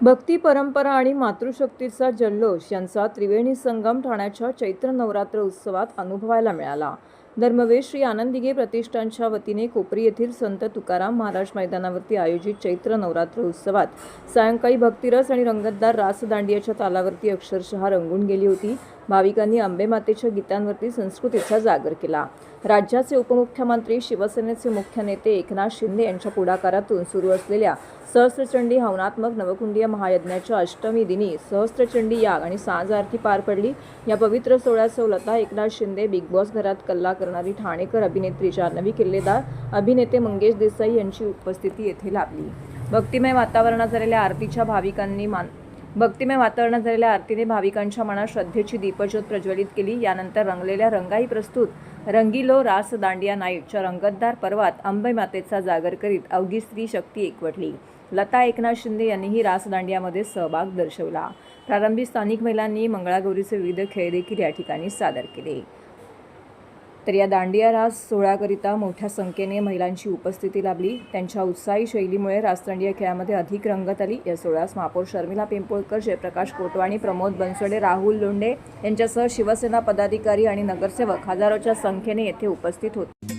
भक्ती परंपरा आणि मातृशक्तीचा जल्लोष यांचा त्रिवेणी संगम ठाण्याच्या चैत्र नवरात्र उत्सवात अनुभवायला मिळाला। धर्मवीर श्री आनंददिघे प्रतिष्ठानच्या वतीने कोपरी येथील संत तुकाराम महाराज मैदानावरती आयोजित चैत्र नवरात्र उत्सवात सायंकाळी भक्तिरस आणि रंगतदार रास दांडियाच्या तालावरती अक्षरशः रंगून गेली होती। भाविकांनी अंबे मातेच्या गीतांवरती संस्कृतीचा जागर केला। राज्याचे उपमुख्यमंत्री शिवसेनेचे मुख्य नेते एकनाथ शिंदे यांच्या पुढाकारातून सुरू असलेल्या सहस्त्रचंडी हवनात्मक नवकुंडीय महायज्ञाच्या अष्टमी दिनी सहस्त्रचंडी याग आणि साज आरती पार पडली। या पवित्र सोहळ्यात लता एकनाथ शिंदे, बिग बॉस घरात कल्ला करणारी ठाणेकर अभिनेत्री जान्हवी किल्लेदार, अभिनेते मंगेश देसाई यांची उपस्थिती येथे लाभली। भक्तिमय वातावरणात झालेल्या आरतीने भाविकांच्या मनात श्रद्धेची दीपज्योत प्रज्वलित केली। यानंतर रंगलेल्या रंगाई प्रस्तुत रंगीलो रास दांडिया नाईटच्या रंगतदार पर्वात अंबे मातेचा जागर करीत अवघी स्त्री शक्ती एकवटली। लता एकनाथ शिंदे यांनीही रास दांडियामध्ये सहभाग दर्शवला। प्रारंभी स्थानिक महिलांनी मंगळागौरीचे विविध खेळ देखील या ठिकाणी सादर केले। तर या दांडिया रास सोहळ्याकरिता मोठ्या संख्येने महिलांची उपस्थिती लाभली। त्यांच्या उत्साही शैलीमुळे रास दांडिया खेळामध्ये अधिक रंगत आली। या सोहळ्यास महापौर शर्मिला पिंपळकर, जयप्रकाश कोटवाणी, प्रमोद बनसोडे, राहुल लोंढे यांच्यासह शिवसेना पदाधिकारी आणि नगरसेवक हजारोच्या संख्येने येथे उपस्थित होते।